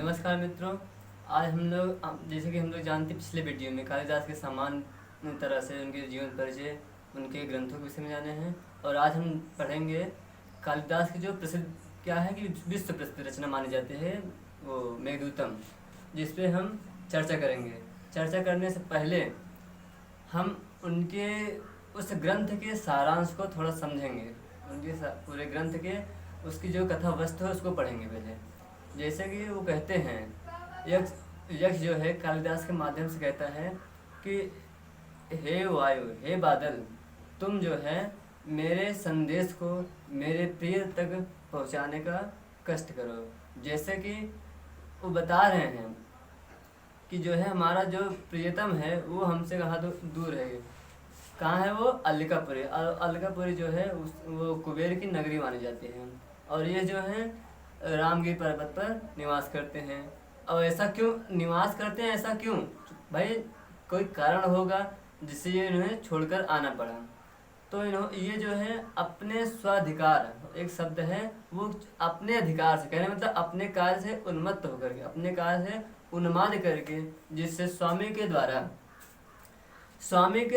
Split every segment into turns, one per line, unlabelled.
नमस्कार मित्रों। आज हम लोग जैसे कि हम लोग जानते पिछले वीडियो में कालिदास के सामान्य तरह से उनके जीवन परिचय, उनके ग्रंथों के विषय में जाने हैं। और आज हम पढ़ेंगे कालिदास की जो प्रसिद्ध क्या है कि विश्व प्रसिद्ध रचना मानी जाती है वो मेघदूतम, जिस पे हम चर्चा करेंगे। चर्चा करने से पहले हम उनके उस ग्रंथ के सारांश को थोड़ा समझेंगे। उनके पूरे ग्रंथ के उसकी जो कथा वस्तु है उसको पढ़ेंगे पहले। जैसे कि वो कहते हैं, यक्ष यक्ष जो है कालिदास के माध्यम से कहता है कि हे वायु, हे बादल, तुम जो है मेरे संदेश को मेरे प्रिय तक पहुंचाने का कष्ट करो। जैसे कि वो बता रहे हैं कि जो है हमारा जो प्रियतम है वो हमसे कहाँ दूर है। कहाँ है वो? अलकापुरी। अलकापुरी जो है वो कुबेर की नगरी मानी जाती है। और ये जो है रामगिरी पर्वत पर निवास करते हैं। और ऐसा क्यों निवास करते हैं, ऐसा क्यों? भाई कोई कारण होगा जिससे ये इन्हें छोड़कर आना पड़ा। तो ये जो है अपने स्वाधिकार, एक शब्द है वो, अपने अधिकार से कहने मतलब अपने कार्य से उन्मत्त होकर के, अपने कार्य से उन्माद करके, जिससे स्वामी के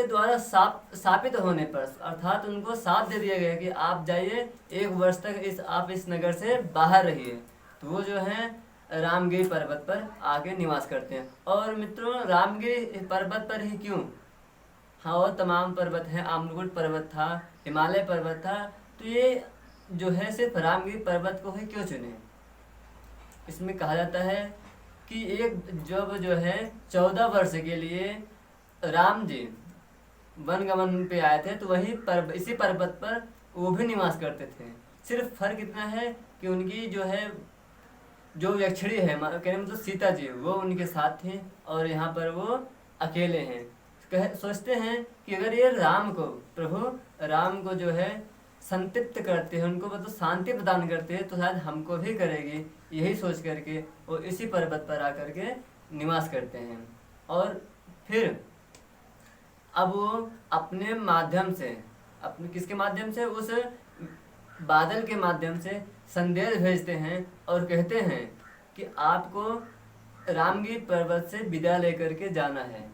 द्वारा स्थापित होने पर, अर्थात उनको साथ दे दिया गया कि आप जाइए 1 वर्ष तक आप इस नगर से बाहर रहिए। तो वो जो है रामगिरी पर्वत पर आके निवास करते हैं। और मित्रों, रामगिरी पर्वत पर ही क्यों? हाँ, और तमाम पर्वत हैं, आम्रकुट पर्वत था, हिमालय पर्वत था, तो ये जो है सिर्फ रामगिरी पर्वत को ही क्यों चुने? इसमें कहा जाता है कि एक जब जो है 14 वर्ष के लिए राम जी वनगमन पे आए थे, तो इसी पर्वत पर वो भी निवास करते थे। सिर्फ फर्क इतना है कि उनकी जो है जो यक्षिणी है, कहने मतलब सीता जी, वो उनके साथ थे और यहाँ पर वो अकेले हैं। सोचते हैं कि अगर ये प्रभु राम को जो है संतृप्त करते हैं, उनको मतलब शांति प्रदान करते हैं, तो शायद हमको भी करेगी। यही सोच करके वो इसी पर्वत पर आकर के निवास करते हैं। और फिर अब वो अपने माध्यम से, अपने किसके माध्यम से? उस बादल के माध्यम से संदेश भेजते हैं और कहते हैं कि आपको रामगिरी पर्वत से विदा लेकर के जाना है।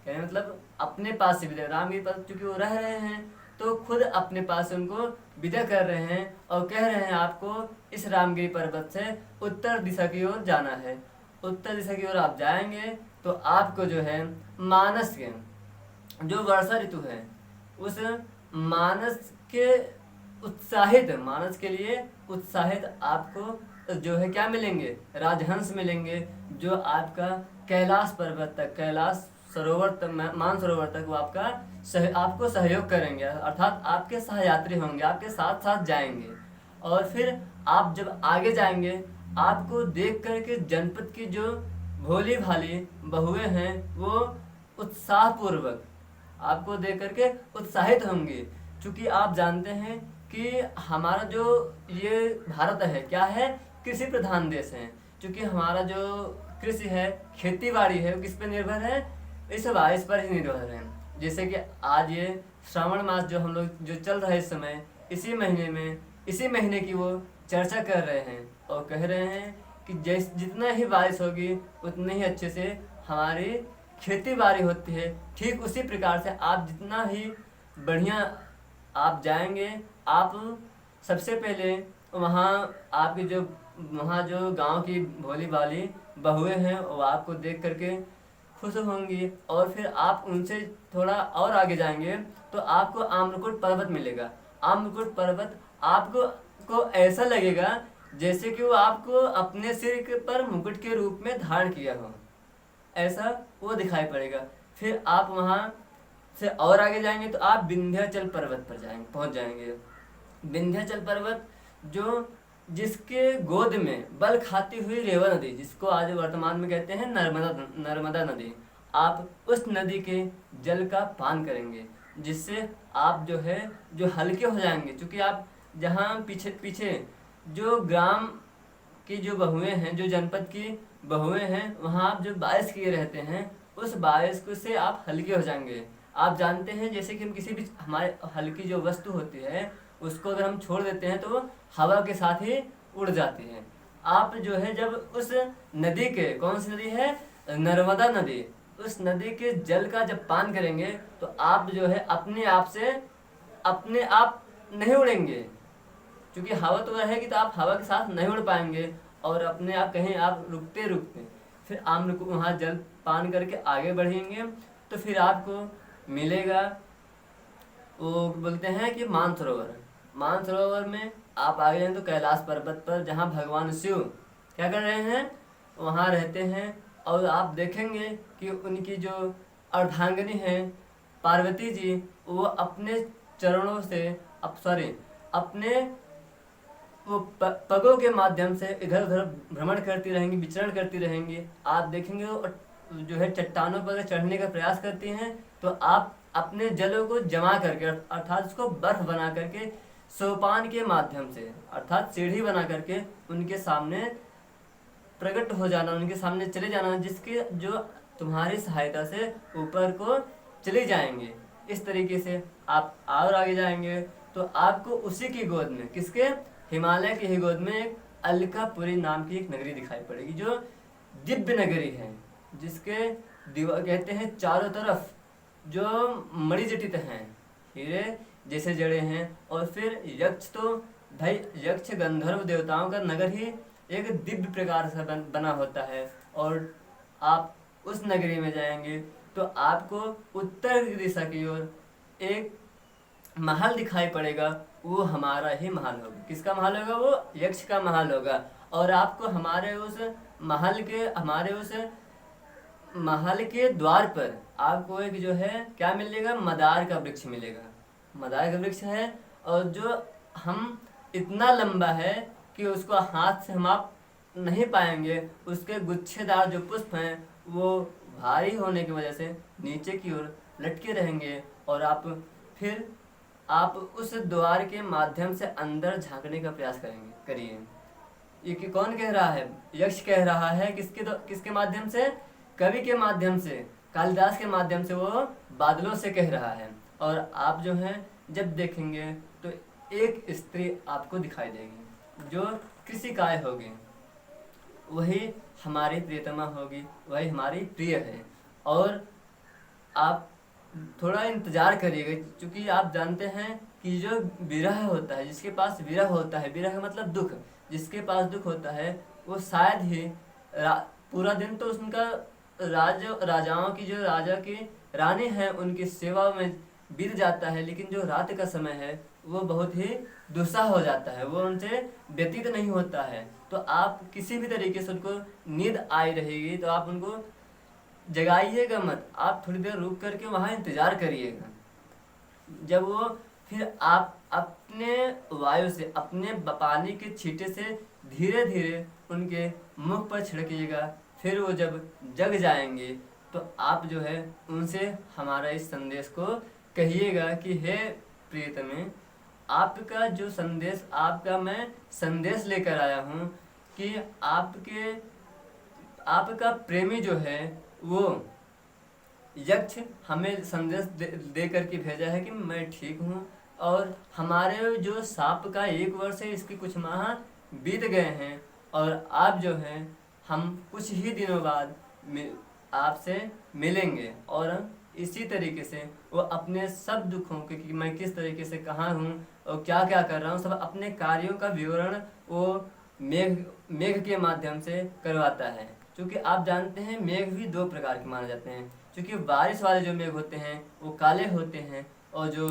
कहने मतलब अपने पास से विदा, रामगिरी पर्वत चूंकि वो रह रहे हैं तो खुद अपने पास से उनको विदा कर रहे हैं और कह रहे हैं आपको इस रामगिरी पर्वत से उत्तर दिशा की ओर जाना है। उत्तर दिशा की ओर आप जाएंगे तो आपको जो है मानस के जो वर्षा ऋतु है, उस मानस के लिए उत्साहित आपको जो है क्या मिलेंगे? राजहंस मिलेंगे, जो आपका कैलाश पर्वत तक, कैलाश सरोवर तक, मानसरोवर तक वो आपको सहयोग करेंगे, अर्थात आपके सहयात्री होंगे, आपके साथ साथ जाएंगे। और फिर आप जब आगे जाएंगे, आपको देख करके जनपद की जो भोली भाली बहुएं हैं वो उत्साहपूर्वक आपको देख करके उत्साहित होंगे। क्योंकि आप जानते हैं कि हमारा जो ये भारत है क्या है? कृषि प्रधान देश है। क्योंकि हमारा जो कृषि है, खेती बाड़ी है, वो किस पे निर्भर है? इस बारिश पर ही निर्भर है। जैसे कि आज ये श्रावण मास जो हम लोग जो चल रहा है इस समय, इसी महीने की वो चर्चा कर रहे हैं और कह रहे हैं कि जितना ही बारिश होगी उतने ही अच्छे से हमारी खेती बाड़ी होती है। ठीक उसी प्रकार से आप जितना ही बढ़िया आप जाएंगे, आप सबसे पहले वहाँ जो गांव की भोली भाली बहुएं हैं वो आपको देख करके खुश होंगी। और फिर आप उनसे थोड़ा और आगे जाएंगे तो आपको आम्रकुट पर्वत मिलेगा। आम्रकुट पर्वत आपको ऐसा लगेगा जैसे कि वो आपको अपने सिर पर मुकुट के रूप में धारण किया हो, ऐसा वो दिखाई पड़ेगा। फिर आप वहाँ से और आगे जाएंगे तो आप विंध्याचल पर्वत पर पहुँच जाएंगे। विंध्याचल पर्वत जिसके गोद में बल खाती हुई रेवा नदी, जिसको आज वर्तमान में कहते हैं नर्मदा नदी, आप उस नदी के जल का पान करेंगे, जिससे आप जो है जो हल्के हो जाएंगे। क्योंकि आप जहाँ पीछे जो ग्राम की जो बहुएं हैं, जो जनपद की बहुएं हैं, वहाँ आप जो बारिश किए रहते हैं, उस बारिश से आप हल्के हो जाएंगे। आप जानते हैं जैसे कि हम किसी भी हमारे हल्की जो वस्तु होती है उसको अगर हम छोड़ देते हैं तो हवा के साथ ही उड़ जाती है। आप जो है जब उस नदी के, कौन सी नदी है, नर्मदा नदी, उस नदी के जल का जब पान करेंगे तो आप जो है अपने आप से, अपने आप नहीं उड़ेंगे, क्योंकि हवा तो रहेगी तो आप हवा के साथ नहीं उड़ पाएंगे, और अपने आप कहीं आप रुकते रुकते फिर आप वहाँ जल पान करके आगे बढ़ेंगे तो फिर आपको मिलेगा, वो बोलते हैं कि मानसरोवर। मानसरोवर में आप आगे जाएं तो कैलाश पर्वत पर, जहाँ भगवान शिव क्या कर रहे हैं, वहाँ रहते हैं। और आप देखेंगे कि उनकी जो अर्धांगिनी है पार्वती जी, वो अपने चरणों से, अपने वो पगों के माध्यम से इधर उधर भ्रमण करती रहेंगी, विचरण करती रहेंगी। आप देखेंगे वो जो है चट्टानों पर चढ़ने का प्रयास करती हैं, तो आप अपने जलों को जमा करके, अर्थात उसको बर्फ बना करके सोपान के माध्यम से, अर्थात सीढ़ी बना करके उनके सामने प्रकट हो जाना, उनके सामने चले जाना, जिसके जो तुम्हारी सहायता से ऊपर को चले जाएंगे। इस तरीके से आप और आगे जाएंगे तो आपको उसी की गोद में, किसके, हिमालय की ही गोद में एक अलकापुरी नाम की एक नगरी दिखाई पड़ेगी, जो दिव्य नगरी है, जिसके दीवार कहते हैं चारों तरफ जो मणिजटित हैं, हीरे जैसे जड़े हैं। और फिर यक्ष तो भाई, यक्ष गंधर्व देवताओं का नगर ही एक दिव्य प्रकार से बना होता है। और आप उस नगरी में जाएंगे तो आपको उत्तर की दिशा की ओर एक महल दिखाई पड़ेगा, वो हमारा ही महल होगा। किसका महल होगा? वो यक्ष का महल होगा। और आपको हमारे उस महल के द्वार पर आपको एक जो है क्या मिलेगा, मदार का वृक्ष मिलेगा। मदार का वृक्ष है, और जो हम इतना लंबा है कि उसको हाथ से हम आप नहीं पाएंगे। उसके गुच्छेदार जो पुष्प हैं वो भारी होने की वजह से नीचे की ओर लटके रहेंगे, और आप उस द्वार के माध्यम से अंदर झांकने का प्रयास करिए। ये कि कौन कह रहा है? यक्ष कह रहा है। किसके माध्यम से? कवि के माध्यम से, कालिदास के माध्यम से वो बादलों से कह रहा है। और आप जो हैं जब देखेंगे तो एक स्त्री आपको दिखाई देगी जो कृषि काय होगी, वही हमारी प्रियतमा होगी, वही हमारी प्रिय है। और आप थोड़ा इंतजार करिएगा, क्योंकि आप जानते हैं कि जो विरह होता है, जिसके पास विरह होता है, विरह का मतलब दुख, जिसके पास दुख होता है वो शायद ही पूरा दिन तो उनका राजाओं की, जो राजा की रानी है उनकी सेवा में बीत जाता है, लेकिन जो रात का समय है वो बहुत ही दुस्सह हो जाता है, वो उनसे व्यतीत नहीं होता है। तो आप किसी भी तरीके से उनको नींद आई रहेगी तो आप उनको जगाइएगा मत, आप थोड़ी देर रुक करके वहाँ इंतजार करिएगा। जब वो फिर आप अपने वायु से, अपने पानी के छींटे से धीरे धीरे उनके मुख पर छिड़किएगा। फिर वो जब जग जाएंगे तो आप जो है उनसे हमारा इस संदेश को कहिएगा कि हे प्रियतमे, आपका जो संदेश, आपका मैं संदेश लेकर आया हूँ कि आपका प्रेमी जो है वो यक्ष हमें संदेश दे करके भेजा है कि मैं ठीक हूँ, और हमारे जो सांप का 1 वर्ष है इसके कुछ माह बीत गए हैं, और आप जो हैं हम कुछ ही दिनों बाद आपसे मिलेंगे। और इसी तरीके से वो अपने सब दुखों के, कि मैं किस तरीके से कहाँ हूँ और क्या क्या कर रहा हूँ, सब अपने कार्यों का विवरण वो मेघ के माध्यम से करवाता है। क्योंकि आप जानते हैं मेघ भी 2 प्रकार के माने जाते हैं, क्योंकि बारिश वाले जो मेघ होते हैं वो काले होते हैं, और जो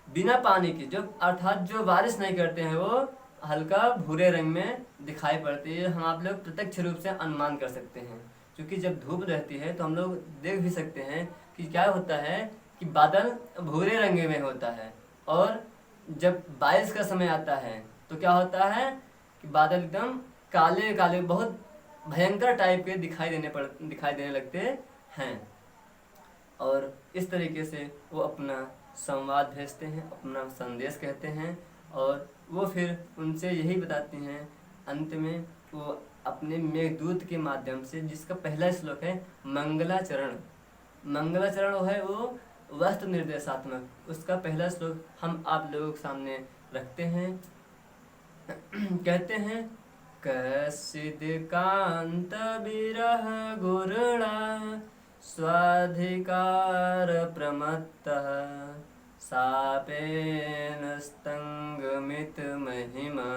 बिना पानी के, जो अर्थात जो बारिश नहीं करते हैं, वो हल्का भूरे रंग में दिखाई पड़ती है। हम आप लोग प्रत्यक्ष रूप से अनुमान कर सकते हैं, क्योंकि जब धूप रहती है तो हम लोग देख भी सकते हैं कि क्या होता है कि बादल भूरे रंग में होता है, और जब बारिश का समय आता है तो क्या होता है कि बादल एकदम काले काले, बहुत भयंकर टाइप के दिखाई देने लगते हैं। और इस तरीके से वो अपना संवाद भेजते हैं, अपना संदेश कहते हैं, और वो फिर उनसे यही बताती हैं अंत में, वो अपने मेघदूत के माध्यम से, जिसका पहला श्लोक है मंगलाचरण। मंगलाचरण है वो वस्तु निर्देशात्मक, उसका पहला श्लोक हम आप लोगों के सामने रखते हैं। कहते हैं कश्चिद् कांत विरह गुरुणा स्वाधिकार प्रमत्तः शापेन स्तंगमित महिमा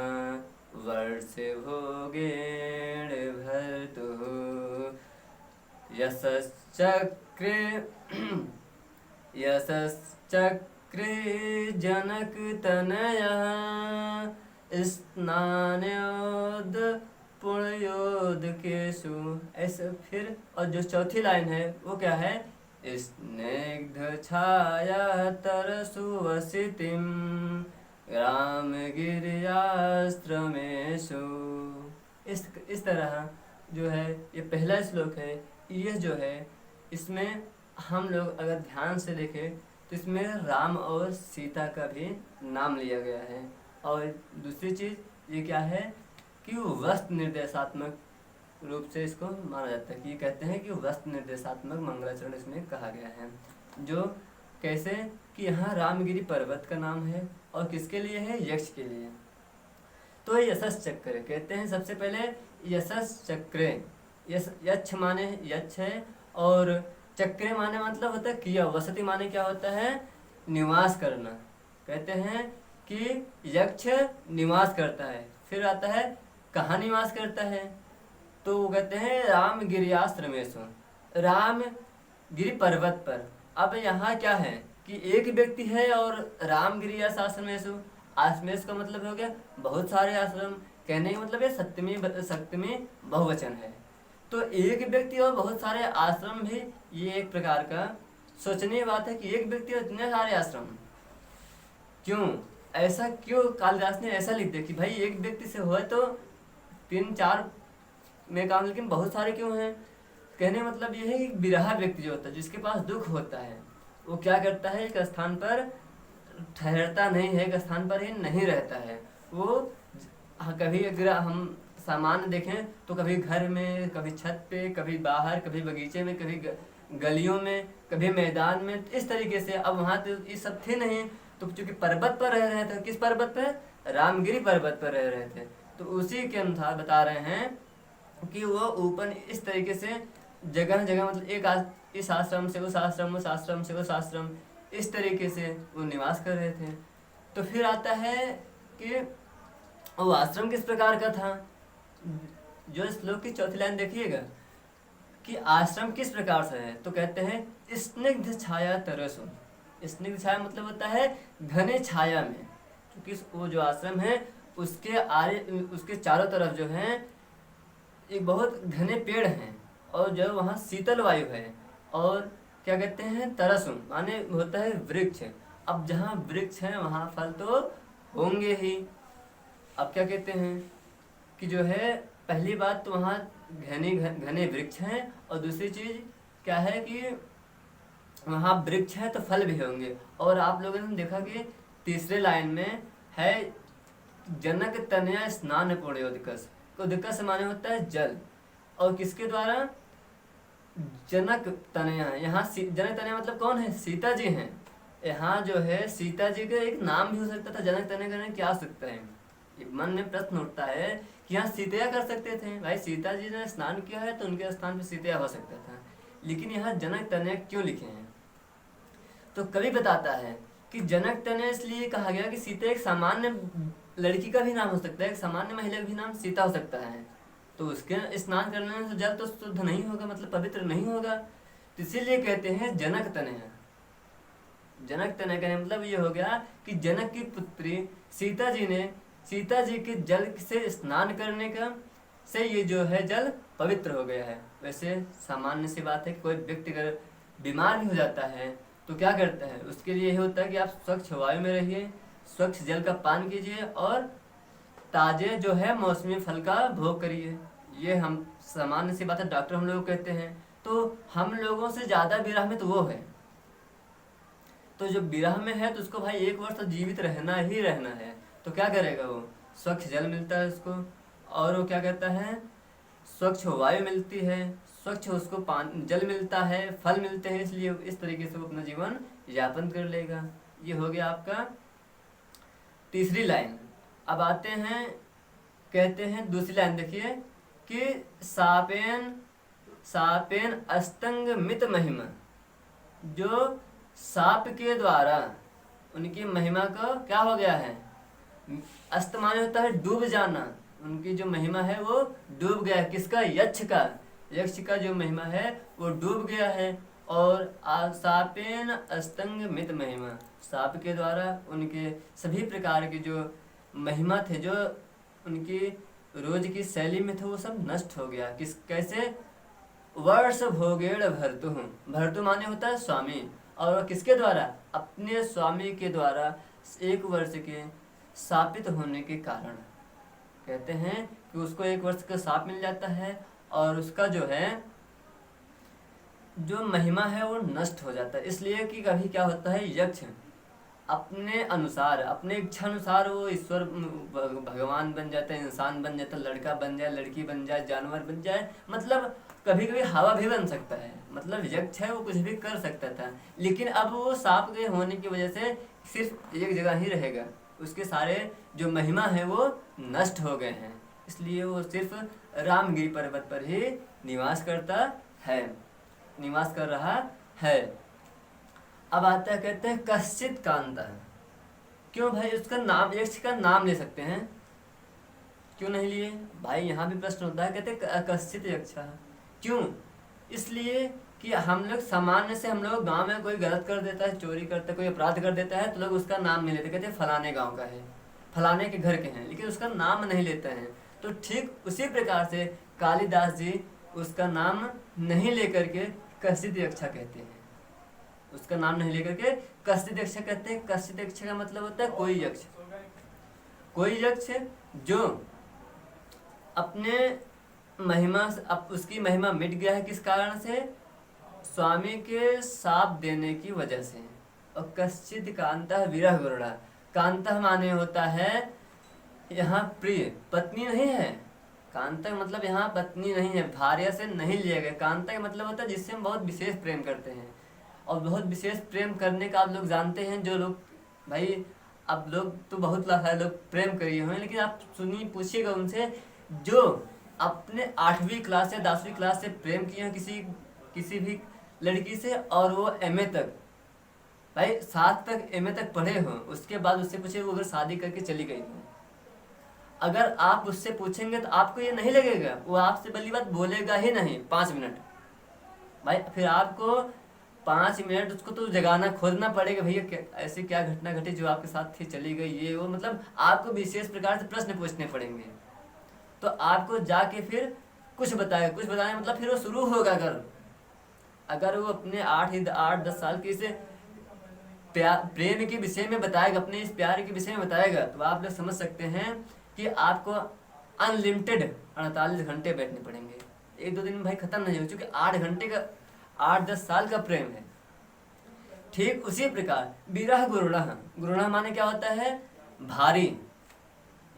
वर्षे भोगेण भर्तुः यशश्चक्रे जनकतनयः स्नानयोद पुण्योदकेषु। ऐसे फिर और जो चौथी लाइन है वो क्या है, स्निग्ध छाया तरसु वसितिम राम गिरियाश्रमेषु। इस तरह जो है ये पहला श्लोक है। ये जो है इसमें हम लोग अगर ध्यान से देखें तो इसमें राम और सीता का भी नाम लिया गया है। और दूसरी चीज़ ये क्या है कि वस्तु निर्देशात्मक रूप से इसको माना जाता है कि ये कहते हैं कि वस्तु निर्देशात्मक मंगलाचरण इसमें कहा गया है। जो कैसे कि यहाँ रामगिरी पर्वत का नाम है और किसके लिए है, यक्ष के लिए। तो यशस चक्र कहते हैं सबसे पहले यशस चक्र। यक्ष माने यक्ष है और चक्र माने मतलब होता है क्रिया। वसति माने क्या होता है, निवास करना। कहते हैं कि यक्ष निवास करता है। फिर आता है कहाँ निवास करता है, तो वो कहते हैं राम गिरियाश्रमेषु, राम गिरी पर्वत पर। अब यहाँ क्या है कि एक व्यक्ति है और राम गिरियाश्रमेषु, आश्रमेश का मतलब हो गया बहुत सारे आश्रम। कहने का मतलब ये सप्तमी बहुवचन है। तो एक व्यक्ति और बहुत सारे आश्रम भी, ये एक प्रकार का सोचने की बात है कि एक व्यक्ति और इतने सारे आश्रम क्यों, ऐसा क्यों कालिदास ने ऐसा लिख दिया कि भाई एक व्यक्ति से हो तो 3-4 में काम, लेकिन बहुत सारे क्यों हैं। कहने मतलब ये है कि बिरहा व्यक्ति जो होता है, जिसके पास दुख होता है, वो क्या करता है, एक स्थान पर ठहरता नहीं है, एक स्थान पर ही नहीं रहता है। वो कभी अगर हम सामान्य देखें तो कभी घर में, कभी छत पे, कभी बाहर, कभी बगीचे में, कभी गलियों में, कभी मैदान में, इस तरीके से। अब वहाँ तो ये सब थे नहीं, तो चूंकि पर्वत पर रह रहे थे। किस पर्वत पे, रामगिरी पर्वत पर रह रहे थे। तो उसी के अनुसार बता रहे हैं कि वो ऊपर इस तरीके से जगह जगह मतलब इस आश्रम से उस आश्रम, उस आश्रम से उस आश्रम, इस तरीके से वो निवास कर रहे थे। तो फिर आता है कि वो आश्रम किस प्रकार का था। जो श्लोक की चौथी लाइन देखिएगा कि आश्रम किस प्रकार से है, तो कहते हैं स्निग्ध छाया तरसु। स्निग्ध छाया मतलब होता है घने छाया में, क्योंकि वो जो आश्रम है उसके चारों तरफ जो है एक बहुत घने पेड़ हैं और जो वहाँ शीतल वायु है। और क्या कहते हैं, तरसु माने होता है वृक्ष। अब जहाँ वृक्ष है वहाँ फल तो होंगे ही। अब क्या कहते हैं कि जो है पहली बात तो वहाँ घने वृक्ष हैं, और दूसरी चीज़ क्या है कि वहाँ वृक्ष है तो फल भी होंगे। और आप लोगों ने देखा कि तीसरे लाइन में है जनक तनया स्नान पुण्योदकस। उदकस माने होता है जल, और किसके द्वारा, जनक तनया। यहाँ जनक तनया मतलब कौन है, सीता जी हैं। यहाँ जो है सीता जी का एक नाम भी हो सकता था, जनक तनया क्या हो सकता है। मन में प्रश्न उठता है कि यहाँ सीतया कर सकते थे, भाई सीता जी ने स्नान किया है तो उनके स्थान पे सीतया हो सकता था, लेकिन यहाँ जनक तनया क्यों लिखे हैं। तो कवि बताता है कि जनक तनया इसलिए कहा गया कि सीता एक सामान्य लड़की का भी नाम हो सकता है, एक सामान्य महिला का भी नाम सीता हो सकता है। तो उसके स्नान करने से जल तो शुद्ध नहीं होगा, मतलब पवित्र नहीं होगा। तो इसीलिए कहते हैं जनक तनया। जनक तनया का मतलब ये हो गया कि जनक की पुत्री सीता जी के जल से स्नान करने का से ये जो है जल पवित्र हो गया है। वैसे सामान्य सी बात है कि कोई व्यक्ति अगर बीमार भी हो जाता है तो क्या करता है, उसके लिए यही होता है कि आप स्वच्छ वायु में रहिए, स्वच्छ जल का पान कीजिए और ताजे जो है मौसमी फल का भोग करिए। ये हम सामान्य सी बात है, डॉक्टर हम लोग कहते हैं। तो हम लोगों से ज़्यादा विरह में तो वो है, तो जो विरह में है तो उसको भाई 1 वर्ष तो जीवित रहना ही रहना है। तो क्या करेगा वो, स्वच्छ जल मिलता है उसको, और वो क्या कहता है स्वच्छ वायु मिलती है, स्वच्छ उसको जल मिलता है, फल मिलते हैं, इसलिए इस तरीके से वो अपना जीवन यापन कर लेगा। ये हो गया आपका तीसरी लाइन। अब आते हैं कहते हैं दूसरी लाइन देखिए कि सापेन सापेन अस्तंग मित महिमा, जो साप के द्वारा उनकी महिमा का क्या हो गया है, अस्त माने होता है डूब जाना, उनकी जो महिमा है वो डूब गया। किसका? यक्ष का। यक्ष का जो महिमा है वो डूब गया है। और सापेन अस्तंग मित महिमा, साप के द्वारा उनके सभी प्रकार की जो महिमा थे, जो उनकी रोज की शैली में थे, वो सब नष्ट हो गया। किस कैसे? वर्ष भोगेड़ भरतु, भरतु माने होता है स्वामी, और किसके द्वारा? अपने स्वामी के द्वारा 1 वर्ष के शापित होने के कारण। कहते हैं कि उसको 1 वर्ष का शाप मिल जाता है और उसका जो है जो महिमा है वो नष्ट हो जाता है। इसलिए कि कभी क्या होता है, यक्ष अपने अनुसार, अपने इच्छा अनुसार वो ईश्वर भगवान बन जाता है, इंसान बन जाता है, लड़का बन जाए, लड़की बन जाए, जानवर बन जाए, मतलब कभी कभी हवा भी बन सकता है। मतलब यक्ष है वो कुछ भी कर सकता था, लेकिन अब वो सांप के होने की वजह से सिर्फ एक जगह ही रहेगा, उसके सारे जो महिमा है वो नष्ट हो गए हैं। इसलिए वो सिर्फ रामगिरी पर्वत पर ही निवास करता है, निवास कर रहा है। अब आता है, कहते हैं कश्चित कांता। क्यों भाई उसका नाम, यक्ष का नाम ले सकते हैं, क्यों नहीं लिए भाई? यहाँ भी प्रश्न होता है, कहते हैं कश्चित यक्ष। क्यों? इसलिए कि हम लोग सामान्य से, हम लोग गांव में कोई गलत कर देता है, चोरी करता है, कोई अपराध कर देता है, तो लोग उसका नाम नहीं लेते, कहते हैं फलाने गांव का है, फलाने के घर के हैं, लेकिन उसका नाम नहीं लेते हैं। तो ठीक उसी प्रकार से कालिदास जी उसका नाम नहीं लेकर के कश्चित यक्ष कहते हैं, उसका नाम नहीं लेकर के कश्चित यक्ष कहते हैं। कश्चित यक्ष का मतलब होता है कोई यक्ष, कोई यक्ष जो अपने महिमा, अब उसकी महिमा मिट गया है, किस कारण से? स्वामी के शाप देने की वजह से। और कश्चित कांता विरह गुरुड़ा, कांता माने होता है यहाँ प्रिय, पत्नी नहीं है। कांता मतलब यहाँ पत्नी नहीं है, भार्या से नहीं लिया गया। कांता का मतलब होता है जिससे हम बहुत विशेष प्रेम करते हैं, और बहुत विशेष प्रेम करने का आप लोग जानते हैं, जो लोग भाई, अब लोग तो बहुत लोग प्रेम करिए हुए हैं, लेकिन आप सुनिए, पूछिएगा उनसे जो अपने 8वीं क्लास या 10वीं क्लास से प्रेम किए हैं किसी भी लड़की से, और वो MA तक, भाई 7 तक MA तक पढ़े हो, उसके बाद उससे पूछे वो अगर शादी करके चली गई हो, अगर आप उससे पूछेंगे तो आपको ये नहीं लगेगा, वो आपसे पहली बात बोलेगा ही नहीं 5 मिनट। भाई फिर आपको 5 मिनट उसको तो जगाना, खोदना पड़ेगा, भैया ऐसी क्या घटना घटी जो आपके साथ थी, चली गई, ये वो, मतलब आपको विशेष प्रकार से प्रश्न पूछने पड़ेंगे, तो आपको जाके फिर कुछ बताएगा, कुछ बताने मतलब फिर वो शुरू होगा। अगर वो अपने 8-10 साल की से प्रेम के विषय में बताएगा, अपने इस प्यार के विषय में बताएगा, तो आप लोग समझ सकते हैं कि आपको अनलिमिटेड 48 घंटे बैठने पड़ेंगे, 1-2 दिन में भाई खत्म नहीं हो, चूँकि 8 घंटे का 8-10 साल का प्रेम है। ठीक उसी प्रकार विरह गुरुणः, गुरुणः माने क्या होता है? भारी।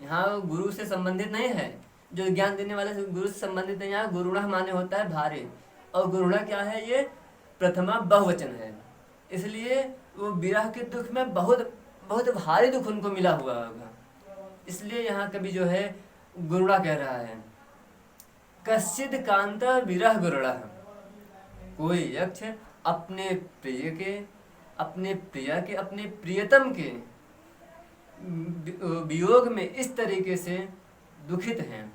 यहाँ गुरु से संबंधित नहीं है, जो ज्ञान देने वाले गुरु से संबंधित नहीं, यहाँ गुरुणः माने होता है भारी। और गुरुणः क्या है? ये प्रथमा बहुवचन है, इसलिए वो विरह के दुख में बहुत बहुत भारी दुख उनको मिला हुआ होगा, इसलिए यहाँ कभी जो है गुरुणा कह रहा है। कश्चित कांता विरह गुरुणः, कोई यक्ष अपने प्रिय के, अपने प्रिया के, अपने प्रियतम के वियोग में इस तरीके से दुखित हैं।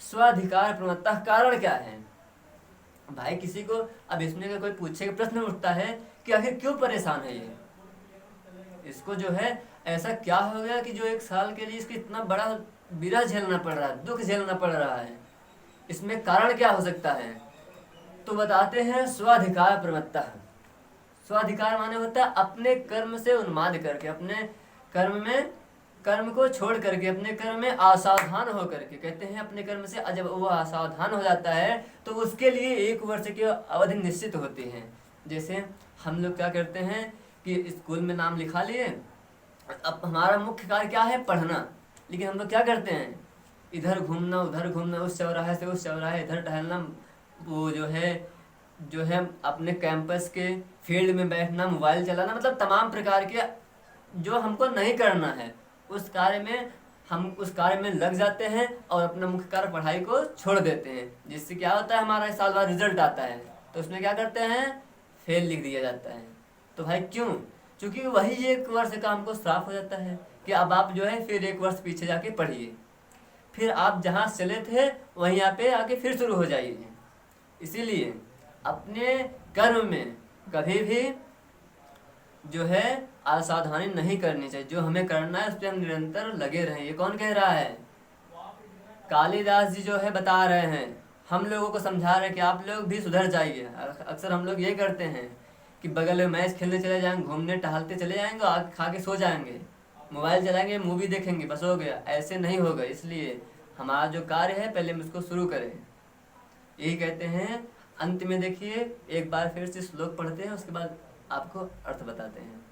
स्वाधिकार प्रमत्ता, कारण क्या है भाई? किसी को अब इसमें का कोई पूछेगा, प्रश्न उठता है कि आखिर क्यों परेशान है ये, इसको जो है ऐसा क्या हो गया कि जो 1 साल के लिए इसको इतना बड़ा विरह झेलना पड़ रहा है, दुख झेलना पड़ रहा है, इसमें कारण क्या हो सकता है? तो बताते हैं स्वाधिकार प्रमत्ता। स्वाधिकार माने होता है अपने कर्म से उन्माद करके, अपने कर्म को छोड़ करके, अपने कर्म में असावधान हो करके, कहते हैं अपने कर्म से जब वो असावधान हो जाता है तो उसके लिए 1 वर्ष की अवधि निश्चित होती है। जैसे हम लोग क्या करते हैं कि स्कूल में नाम लिखा लिए, अब हमारा मुख्य कार्य क्या है? पढ़ना, लेकिन हम लोग क्या करते हैं? इधर घूमना, उधर घूमना, उस चौराहे से उस चौराहे, इधर टहलना, वो जो है अपने कैंपस के फील्ड में बैठना, मोबाइल चलाना, मतलब तमाम प्रकार के जो हमको नहीं करना है उस कार्य में हम उस कार्य में लग जाते हैं और अपना मुख्य कार्य पढ़ाई को छोड़ देते हैं, जिससे क्या होता है हमारा साल बाद रिजल्ट आता है तो उसमें क्या करते हैं, फेल लिख दिया जाता है। तो भाई क्यों? क्योंकि वही 1 वर्ष का हमको श्राप हो जाता है कि अब आप जो है फिर 1 वर्ष पीछे जाके पढ़िए, फिर आप जहाँ चले थे वहीं यहाँ पे आके फिर शुरू हो जाइए। इसीलिए अपने कर्म में कभी भी जो है असावधानी नहीं करनी चाहिए। जो हमें करना है उस पर हम निरंतर लगे रहें। ये कौन कह रहा है? कालिदास जी जो है बता रहे हैं, हम लोगों को समझा रहे हैं कि आप लोग भी सुधर जाइए। अक्सर हम लोग ये करते हैं कि बगल में मैच खेलने चले जाएंगे, घूमने टहलते चले जाएंगे और खा के सो जाएंगे, मोबाइल चलाएंगे, मूवी देखेंगे, बस हो गया। ऐसे नहीं होगा। इसलिए हमारा जो कार्य है पहले हम इसको शुरू करें, यही कहते हैं। अंत में देखिए एक बार फिर से श्लोक पढ़ते हैं, उसके बाद आपको अर्थ बताते हैं।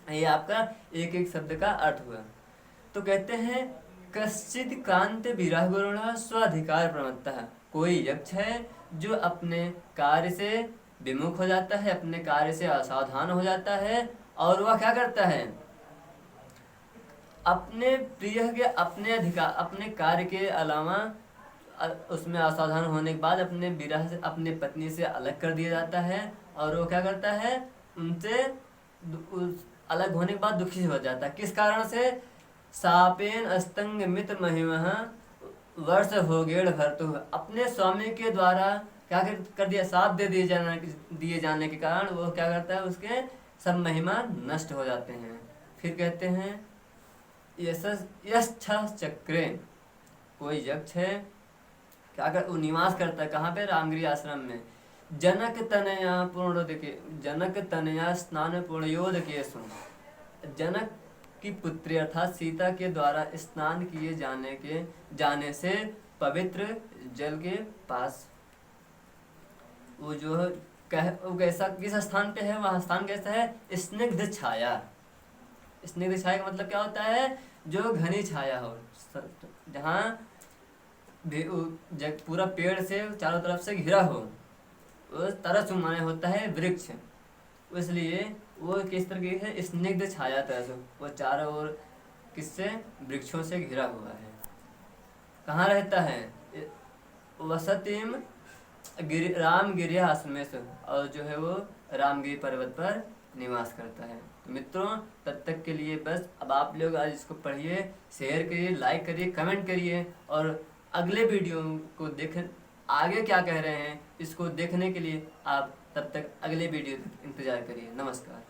ये आपका एक एक शब्द का अर्थ हुआ। तो कहते हैं कश्चित कांत विरह गुरुण स्वाधिकार प्रमत्तः। कोई यक्ष है जो अपने कार्य से विमुख हो जाता है, अपने कार्य से असावधान हो जाता है, और वह क्या करता है, अपने प्रिय के अपने अधिकार अपने कार्य के अलावा उसमें असावधान होने के बाद अपने विरह से अपने पत्नी से अलग कर दिया जाता है, और वो क्या करता है, उनसे अलग होने के बाद दुखी हो जाता है। किस कारण से? सापेन अस्तंग मित्र महिमः वर्ष हो गेड़ भरतु। अपने स्वामी के द्वारा क्या कर दिया, साप दे दिए जाने के कारण वो क्या करता है, उसके सब महिमा नष्ट हो जाते हैं। फिर कहते हैं यश चक्रे। कोई यक्ष है क्या कर, वो निवास करता है कहाँ पे? रामगिरी आश्रम में। जनक तनया स्नान पूर्णयोदकेषु। जनक की पुत्री अर्थात सीता के द्वारा स्नान किए जाने से पवित्र जल के पास वो जो वो कैसा किस स्थान पे है, वह स्थान कैसा है? स्निग्ध छाया। स्निग्ध छाया का मतलब क्या होता है? जो घनी छाया हो, जहाँ पूरा पेड़ से चारों तरफ से घिरा हो, वो तरस माने होता है वृक्ष। इसलिए वो किस तरह की है? स्निग्ध छाया तरस, वो चारों ओर किससे? वृक्षों से घिरा हुआ है। कहाँ रहता है? वसतिम रामगिरी आश्रमेश, और जो है वो रामगिरी पर्वत पर निवास करता है। तो मित्रों तब तक के लिए बस। अब आप लोग आज इसको पढ़िए, शेयर करिए, लाइक करिए, कमेंट करिए, और अगले वीडियो को देखें आगे क्या कह रहे हैं इसको देखने के लिए आप तब तक अगले वीडियो तक इंतजार करिए। नमस्कार।